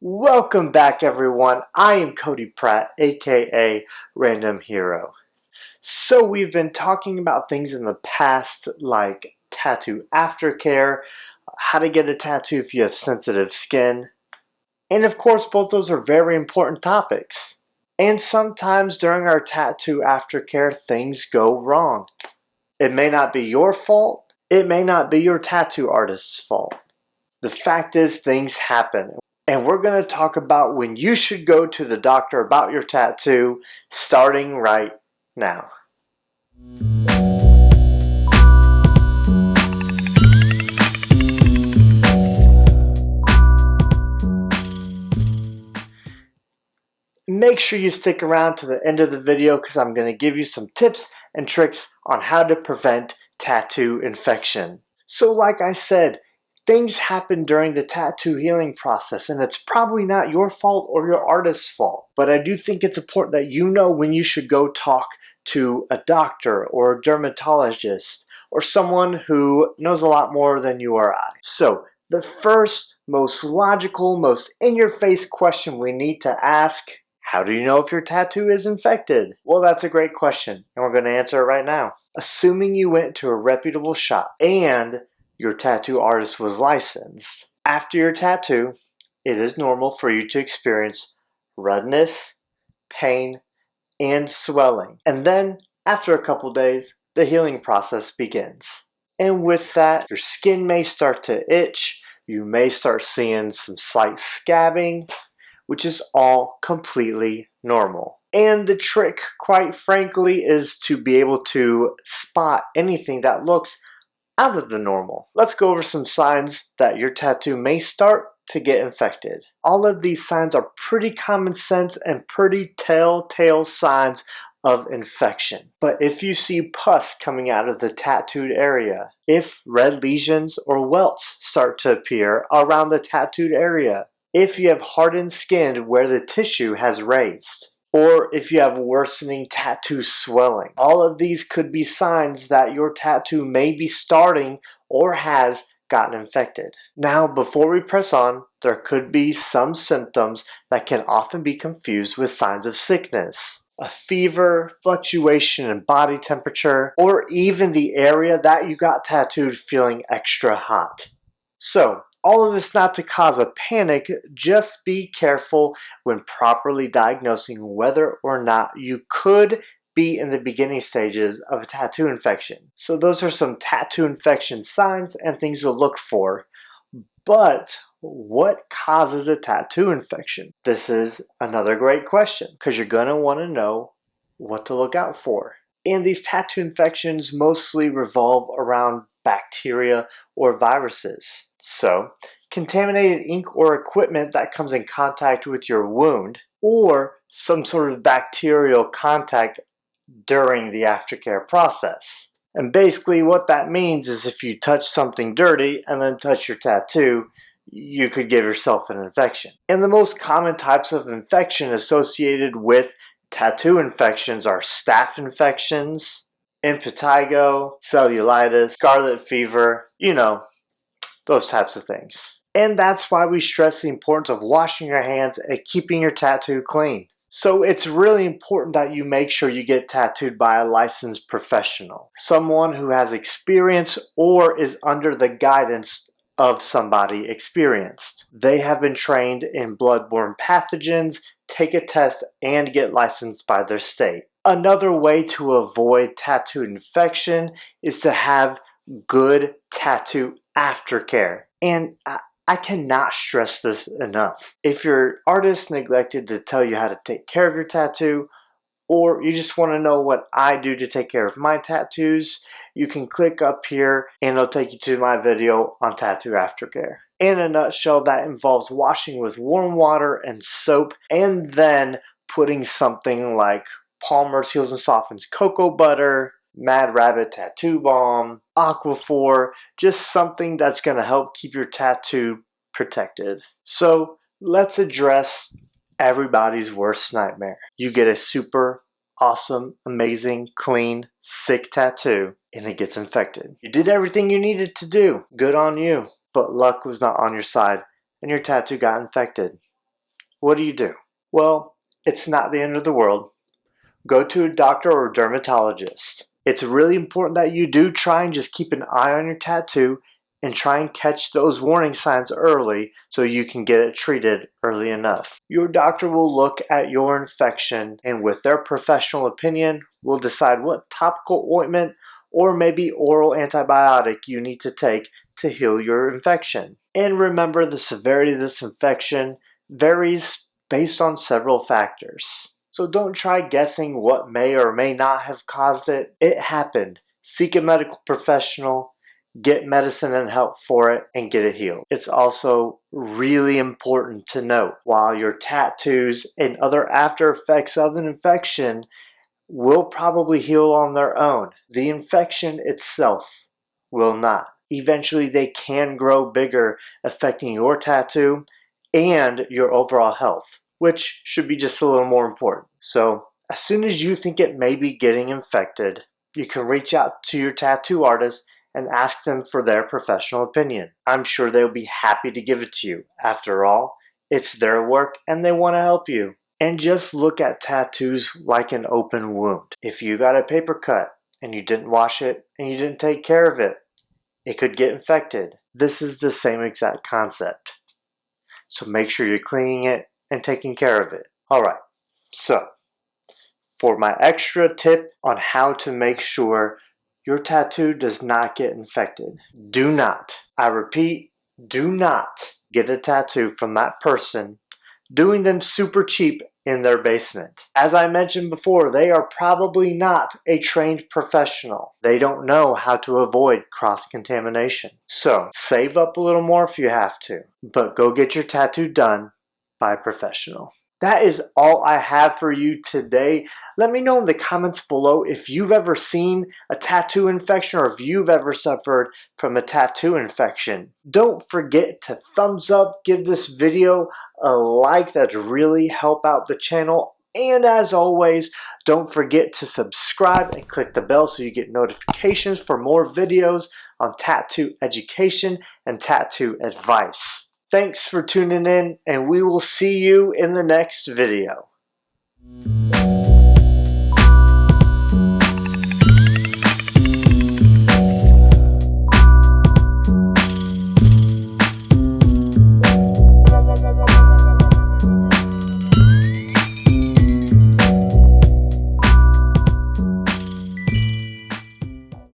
Welcome back, everyone. I am Cody Pratt, aka Random Hero. So we've been talking about things in the past like tattoo aftercare, how to get a tattoo if you have sensitive skin, and of course both those are very important topics. And sometimes during our tattoo aftercare things go wrong. It may not be your fault, it may not be your tattoo artist's fault. The fact is things happen. And we're going to talk about when you should go to the doctor about your tattoo, starting right now. Make sure you stick around to the end of the video because I'm going to give you some tips and tricks on how to prevent tattoo infection. So like I said, things happen during the tattoo healing process, and it's probably not your fault or your artist's fault. But I do think it's important that you know when you should go talk to a doctor or a dermatologist or someone who knows a lot more than you or I. So the first, most logical, most in-your-face question we need to ask: how do you know if your tattoo is infected? Well, that's a great question, and we're going to answer it right now. Assuming you went to a reputable shop and your tattoo artist was licensed. After your tattoo, it is normal for you to experience redness, pain, and swelling. And then, after a couple days, the healing process begins. And with that, your skin may start to itch, you may start seeing some slight scabbing, which is all completely normal. And the trick, quite frankly, is to be able to spot anything that looks out of the normal. Let's go over some signs that your tattoo may start to get infected. All of these signs are pretty common sense and pretty telltale signs of infection. But if you see pus coming out of the tattooed area, if red lesions or welts start to appear around the tattooed area, if you have hardened skin where the tissue has raised, or if you have worsening tattoo swelling. All of these could be signs that your tattoo may be starting or has gotten infected. Now, before we press on, there could be some symptoms that can often be confused with signs of sickness. A fever, fluctuation in body temperature, or even the area that you got tattooed feeling extra hot. So, all of this not to cause a panic, just be careful when properly diagnosing whether or not you could be in the beginning stages of a tattoo infection. So those are some tattoo infection signs and things to look for. But what causes a tattoo infection? This is another great question because you're going to want to know what to look out for. And these tattoo infections mostly revolve around bacteria or viruses. So, contaminated ink or equipment that comes in contact with your wound, or some sort of bacterial contact during the aftercare process. And basically what that means is if you touch something dirty and then touch your tattoo, you could give yourself an infection. And the most common types of infection associated with tattoo infections are staph infections, impetigo, cellulitis, scarlet fever, those types of things. And that's why we stress the importance of washing your hands and keeping your tattoo clean. So it's really important that you make sure you get tattooed by a licensed professional, someone who has experience or is under the guidance of somebody experienced. They have been trained in bloodborne pathogens, take a test, and get licensed by their state. Another way to avoid tattoo infection is to have good tattoo aftercare. And I cannot stress this enough. If your artist neglected to tell you how to take care of your tattoo, or you just want to know what I do to take care of my tattoos, you can click up here and it'll take you to my video on tattoo aftercare. In a nutshell, that involves washing with warm water and soap, and then putting something like Palmer's Heals and Softens cocoa butter, Mad Rabbit tattoo balm, Aquaphor, just something that's going to help keep your tattoo protected. So let's address everybody's worst nightmare. You get a super awesome, amazing, clean, sick tattoo and it gets infected. You did everything you needed to do. Good on you. But luck was not on your side and your tattoo got infected. what do? Well, it's not the end of the world. Go to a doctor or a dermatologist. It's really important that you do try and just keep an eye on your tattoo and try and catch those warning signs early so you can get it treated early enough. Your doctor will look at your infection and with their professional opinion will decide what topical ointment or maybe oral antibiotic you need to take to heal your infection. And remember, the severity of this infection varies based on several factors. So don't try guessing what may or may not have caused it. It happened. Seek a medical professional, get medicine and help for it, and get it healed. It's also really important to note, while your tattoos and other after effects of an infection will probably heal on their own, the infection itself will not. Eventually they can grow bigger, affecting your tattoo and your overall health, which should be just a little more important. So as soon as you think it may be getting infected, you can reach out to your tattoo artist and ask them for their professional opinion. I'm sure they'll be happy to give it to you. After all, it's their work and they want to help you. And just look at tattoos like an open wound. If you got a paper cut and you didn't wash it and you didn't take care of it, it could get infected. This is the same exact concept. So make sure you're cleaning it and taking care of it. Alright, so for my extra tip on how to make sure your tattoo does not get infected, do not, I repeat, do not get a tattoo from that person doing them super cheap in their basement. As I mentioned before, they are probably not a trained professional. They don't know how to avoid cross-contamination. So save up a little more if you have to, but go get your tattoo done by a professional. That is all I have for you today. Let me know in the comments below if you've ever seen a tattoo infection or if you've ever suffered from a tattoo infection. Don't forget to thumbs up, give this video a like. That really help out the channel. And as always, don't forget to subscribe and click the bell so you get notifications for more videos on tattoo education and tattoo advice. Thanks for tuning in, and we will see you in the next video.